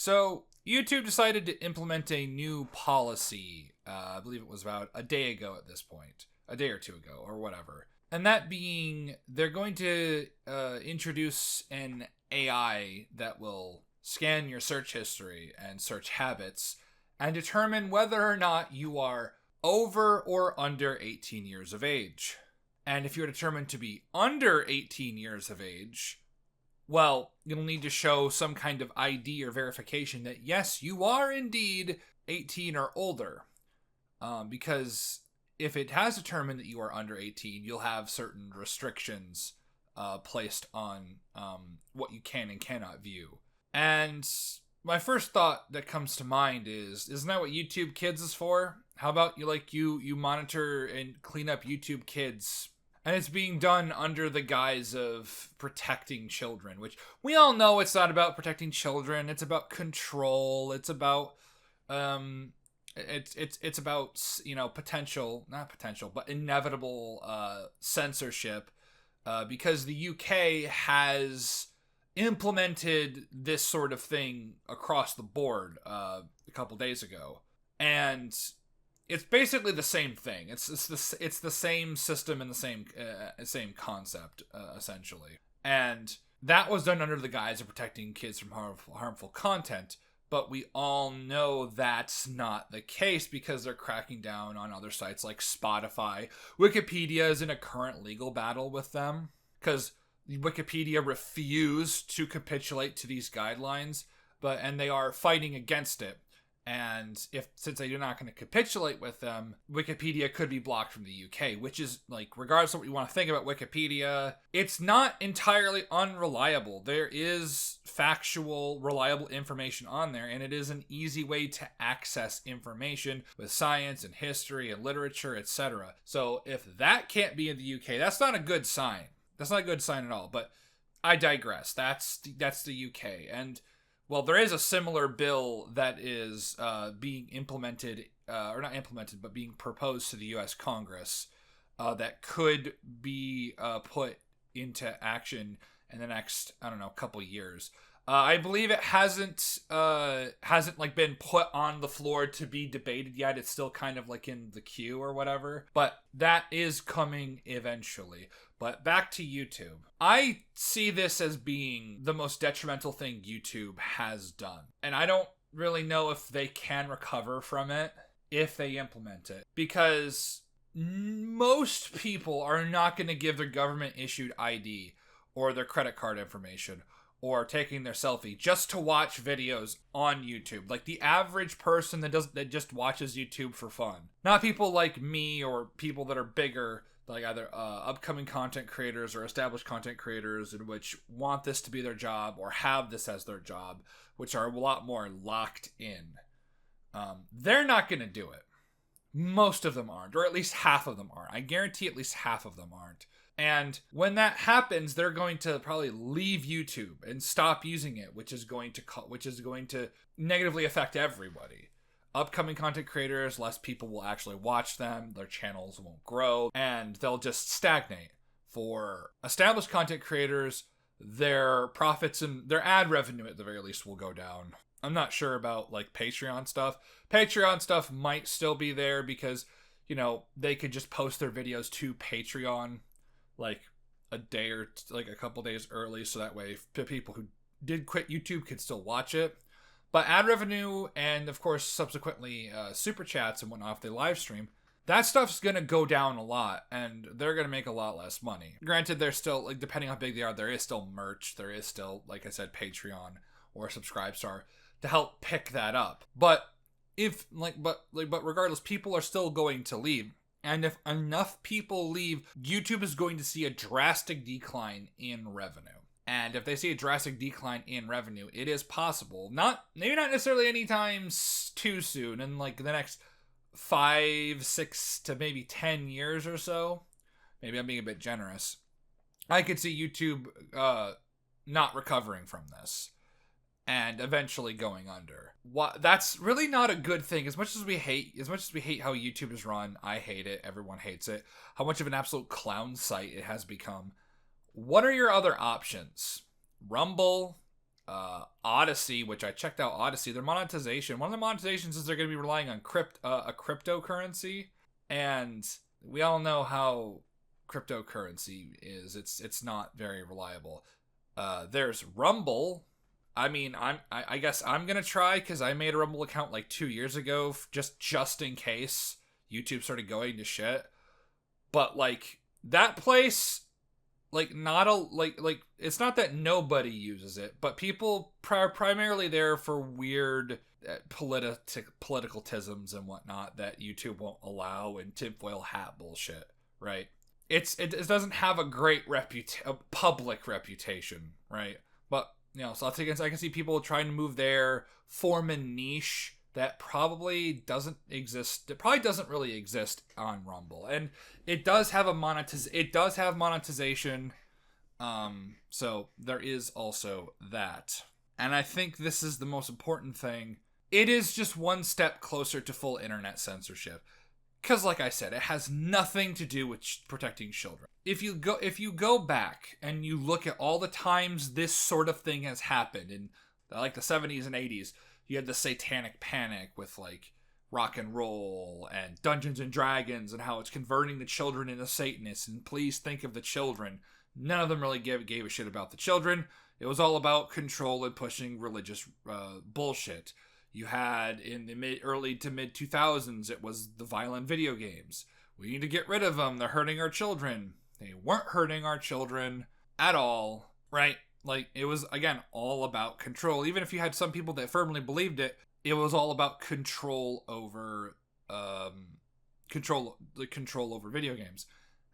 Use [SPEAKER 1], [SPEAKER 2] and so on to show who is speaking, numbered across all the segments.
[SPEAKER 1] So, YouTube decided to implement a new policy. I believe it was about a day ago at this point, a day or two ago, or whatever. And that being, they're going to introduce an AI that will scan your search history and search habits and determine whether or not you are over or under 18 years of age. And if you're determined to be under 18 years of age, well, you'll need to show some kind of ID or verification that, yes, you are indeed 18 or older. Because if it has determined that you are under 18, you'll have certain restrictions placed on what you can and cannot view. And my first thought that comes to mind is, isn't that what YouTube Kids is for? How about you monitor and clean up YouTube Kids? And it's being done under the guise of protecting children, which we all know it's not about protecting children. It's about control. It's about it's about, not potential, but inevitable censorship, because the UK has implemented this sort of thing across the board a couple days ago, and it's basically the same thing. It's the same system and the same concept, essentially. And that was done under the guise of protecting kids from harmful content. But we all know that's not the case because they're cracking down on other sites like Spotify. Wikipedia is in a current legal battle with them because Wikipedia refused to capitulate to these guidelines, and they are fighting against it. And since they're not going to capitulate with them, Wikipedia could be blocked from the UK, which is, regardless of what you want to think about Wikipedia, it's not entirely unreliable. There is factual, reliable information on there, and it is an easy way to access information with science and history and literature, etc. So if that can't be in the UK, that's not a good sign. That's not a good sign at all, but I digress. That's the UK, and well, there is a similar bill that is being implemented, or not implemented, but being proposed to the U.S. Congress that could be put into action in the next, couple years. I believe it hasn't been put on the floor to be debated yet. It's still kind of in the queue or whatever. But that is coming eventually. But back to YouTube. I see this as being the most detrimental thing YouTube has done. And I don't really know if they can recover from it if they implement it. Because most people are not going to give their government-issued ID or their credit card information or taking their selfie just to watch videos on YouTube. Like the average person that just watches YouTube for fun. Not people like me or people that are bigger, like either upcoming content creators or established content creators in which want this to be their job or have this as their job, which are a lot more locked in. They're not going to do it. Most of them aren't, or at least half of them aren't. I guarantee at least half of them aren't. And when that happens, they're going to probably leave YouTube and stop using it, which is going to negatively affect everybody. Upcoming content creators, less people will actually watch them, their channels won't grow, and they'll just stagnate. For established content creators, their profits and their ad revenue at the very least will go down. I'm not sure about Patreon stuff. Patreon stuff might still be there because, they could just post their videos to Patreon a day or a couple days early, so that way the people who did quit YouTube could still watch it. But ad revenue and of course subsequently super chats and whatnot if they live stream, that stuff's gonna go down a lot and they're gonna make a lot less money. Granted, there's still depending on how big they are, there is still merch, there is still, like I said, Patreon or Subscribestar to help pick that up. But but regardless, people are still going to leave. And if enough people leave, YouTube is going to see a drastic decline in revenue. And if they see a drastic decline in revenue, it is possible, maybe not necessarily anytime too soon, in the next 5, 6 to maybe 10 years or so. Maybe I'm being a bit generous. I could see YouTube not recovering from this and eventually going under. That's really not a good thing. As much as we hate how YouTube is run, I hate it. Everyone hates it. How much of an absolute clown site it has become. What are your other options? Rumble, Odyssey, which I checked out Odyssey, their monetization, one of the monetizations is they're going to be relying on a cryptocurrency, and we all know how cryptocurrency is. It's not very reliable. There's Rumble. I mean, I guess I'm gonna try, because I made a Rumble account like 2 years ago, just in case YouTube started going to shit. But like that place, like not a like it's not that nobody uses it, but people primarily there for weird politicalisms and whatnot that YouTube won't allow, and tinfoil hat bullshit, right? It doesn't have a great public reputation, right? But so I can see people trying to move there, form a niche that probably doesn't exist. It probably doesn't really exist on Rumble, and it does have monetization. So there is also that, and I think this is the most important thing. It is just one step closer to full internet censorship. Because, like I said, it has nothing to do with protecting children. If you go back and you look at all the times this sort of thing has happened in like the 70s and 80s, you had the satanic panic with like rock and roll and Dungeons and Dragons and how it's converting the children into Satanists, and please think of the children. None of them really gave a shit about the children. It was all about control and pushing religious bullshit. You had in the early to mid 2000s, it was the violent video games. We need to get rid of them. They're hurting our children. They weren't hurting our children at all, right? Like, it was, again, all about control. Even if you had some people that firmly believed it, it was all about control over control over video games.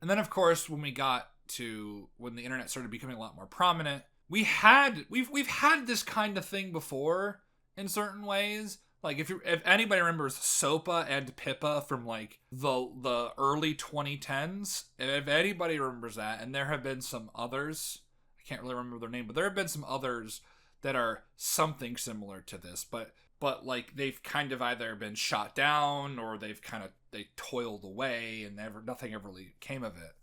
[SPEAKER 1] And then, of course, when the internet started becoming a lot more prominent, we've had this kind of thing before. In certain ways, like if anybody remembers SOPA and Pippa from like the early 2010s, if anybody remembers that, and there have been some others, I can't really remember their name, but there have been some others that are something similar to this, but like they've kind of either been shot down or they toiled away and nothing ever really came of it.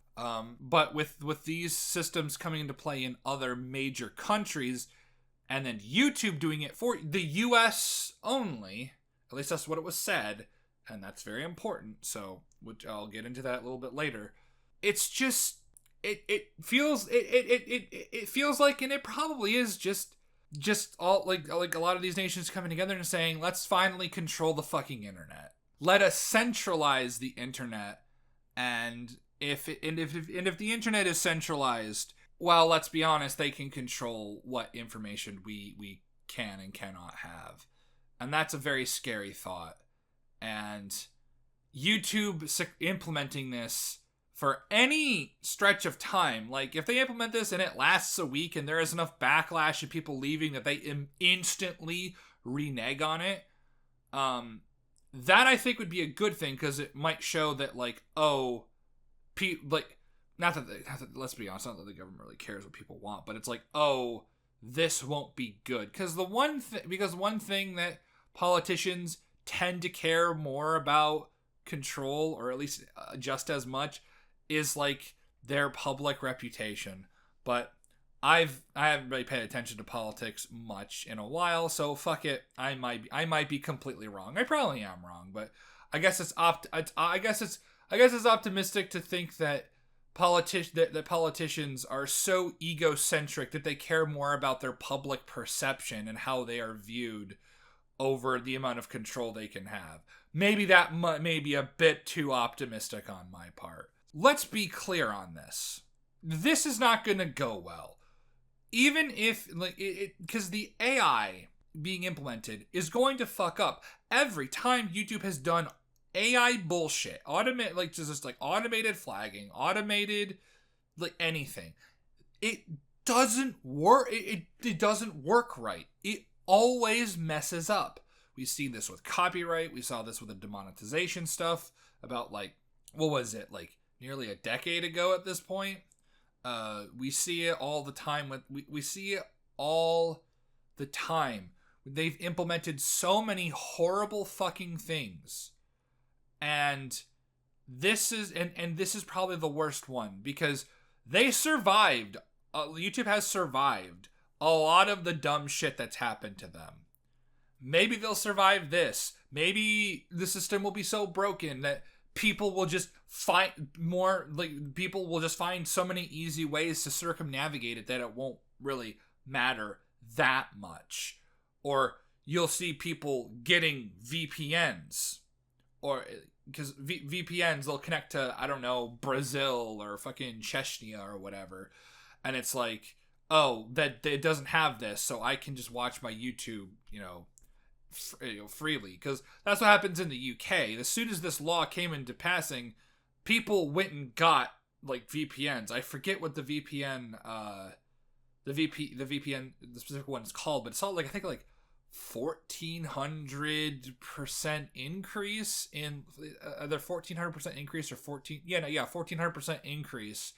[SPEAKER 1] But with these systems coming into play in other major countries, and then YouTube doing it for the US only, at least that's what it was said, and that's very important, so which I'll get into that a little bit later. It's just it feels like, and it probably is just all like a lot of these nations coming together and saying, let's finally control the fucking internet. Let us centralize the internet, and if the internet is centralized, well, let's be honest, they can control what information we can and cannot have. And that's a very scary thought. And YouTube implementing this for any stretch of time, like if they implement this and it lasts a week and there is enough backlash and people leaving that they instantly renege on it, that I think would be a good thing, because it might show that not that let's be honest, not that the government really cares what people want, but it's like, oh, this won't be good. Because one thing that politicians tend to care more about control, or at least just as much, is like their public reputation. But I haven't really paid attention to politics much in a while, so fuck it. I might be completely wrong. I probably am wrong, but I guess it's optimistic to think that politicians are so egocentric that they care more about their public perception and how they are viewed over the amount of control they can have. Maybe that may be a bit too optimistic on my part. Let's be clear on this. This is not going to go well. Even if, because the AI being implemented is going to fuck up. Every time YouTube has done AI bullshit, automated flagging, automated anything, it doesn't work. It doesn't work right. It always messes up. We see this with copyright. We saw this with the demonetization stuff about what was it, nearly a decade ago at this point. We see it all the time. We see it all the time. They've implemented so many horrible fucking things. And this is probably the worst one, because they survived. YouTube has survived a lot of the dumb shit that's happened to them. Maybe they'll survive this. Maybe the system will be so broken that people will just find people will just find so many easy ways to circumnavigate it that it won't really matter that much. Or you'll see people getting VPNs, or because VPNs, they'll connect to, I don't know, Brazil or fucking Chechnya or whatever, and it's like, oh, that it doesn't have this, so I can just watch my YouTube, freely. Because that's what happens in the UK. As soon as this law came into passing, people went and got like VPNs. I forget what the VPN, the specific one is called, but it's all like, I think like 1,400% increase in either 1,400% increase or 1,400% increase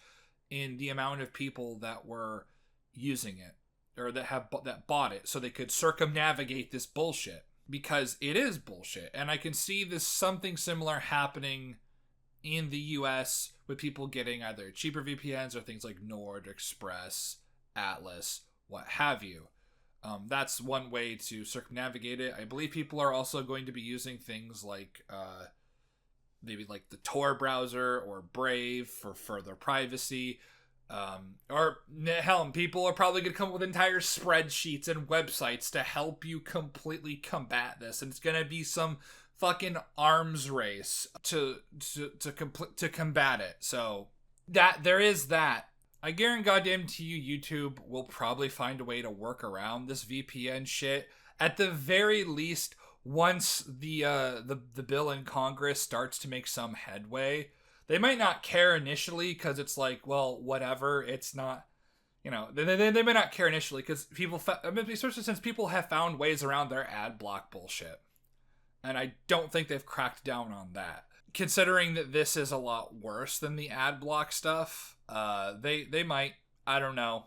[SPEAKER 1] in the amount of people that were using it, or that bought it, so they could circumnavigate this bullshit, because it is bullshit. And I can see this something similar happening in the US with people getting either cheaper VPNs or things like Nord, Express, Atlas, what have you. That's one way to circumnavigate it. I believe people are also going to be using things like maybe like the Tor browser or Brave for further privacy. Or hell, people are probably going to come up with entire spreadsheets and websites to help you completely combat this. And it's going to be some fucking arms race to combat it. So that there is that. I guarantee you YouTube will probably find a way to work around this VPN shit. At the very least, once the bill in Congress starts to make some headway. They might not care initially because it's like, well, whatever. It's not, they may not care initially because people, especially since people have found ways around their ad block bullshit. And I don't think they've cracked down on that. Considering that this is a lot worse than the ad block stuff, they might. I don't know.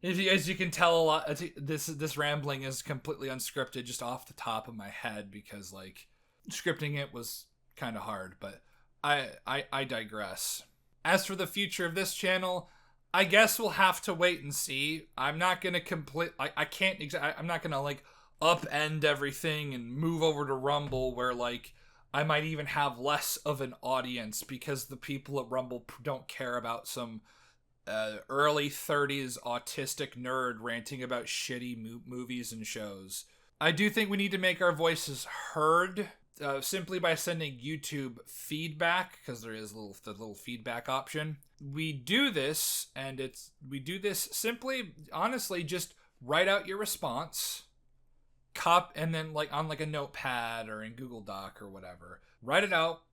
[SPEAKER 1] As you can tell, a lot this rambling is completely unscripted, just off the top of my head, because like scripting it was kind of hard. But I digress. As for the future of this channel, I guess we'll have to wait and see. I'm not gonna I'm not gonna like upend everything and move over to Rumble, where like I might even have less of an audience because the people at Rumble don't care about some early 30s autistic nerd ranting about shitty movies and shows. I do think we need to make our voices heard simply by sending YouTube feedback, because there is the little feedback option. We do this simply, honestly, just write out your response. And then like on like a notepad or in Google Doc or whatever, write it out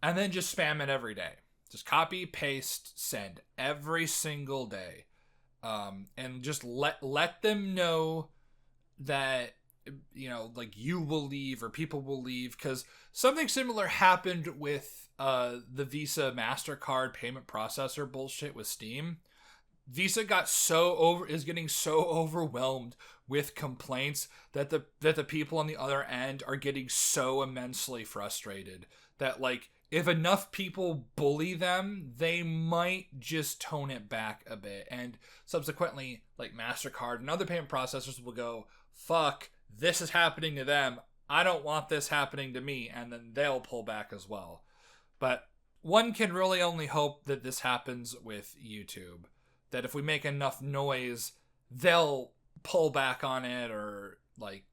[SPEAKER 1] and then just spam it every day. Just copy, paste, send every single day. And just let them know that, like you will leave or people will leave, because something similar happened with the Visa MasterCard payment processor bullshit with Steam. Visa is getting so overwhelmed with complaints that the people on the other end are getting so immensely frustrated that like if enough people bully them, they might just tone it back a bit, and subsequently like MasterCard and other payment processors will go, fuck, this is happening to them, I don't want this happening to me, and then they'll pull back as well. But one can really only hope that this happens with YouTube. That if we make enough noise, they'll pull back on it, or like,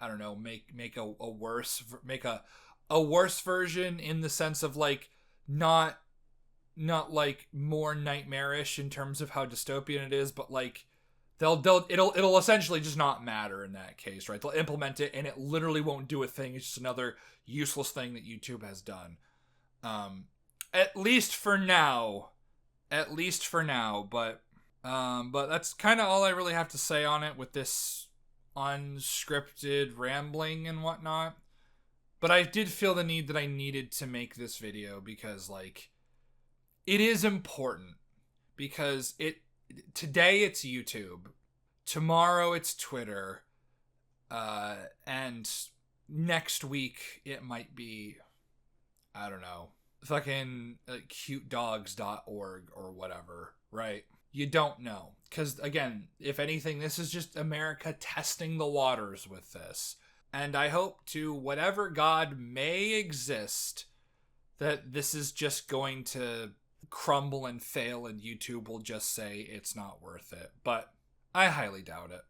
[SPEAKER 1] I don't know, make a worse version, in the sense of like not like more nightmarish in terms of how dystopian it is, but like it'll essentially just not matter in that case, right? They'll implement it and it literally won't do a thing. It's just another useless thing that YouTube has done. At least for now, but that's kind of all I really have to say on it with this unscripted rambling and whatnot. But I did feel the need that I needed to make this video because like it is important, because today it's YouTube, tomorrow it's Twitter, and next week it might be, I don't know, fucking cutedogs.org or whatever, right? You don't know. Because, again, if anything, this is just America testing the waters with this. And I hope to whatever God may exist that this is just going to crumble and fail and YouTube will just say it's not worth it. But I highly doubt it.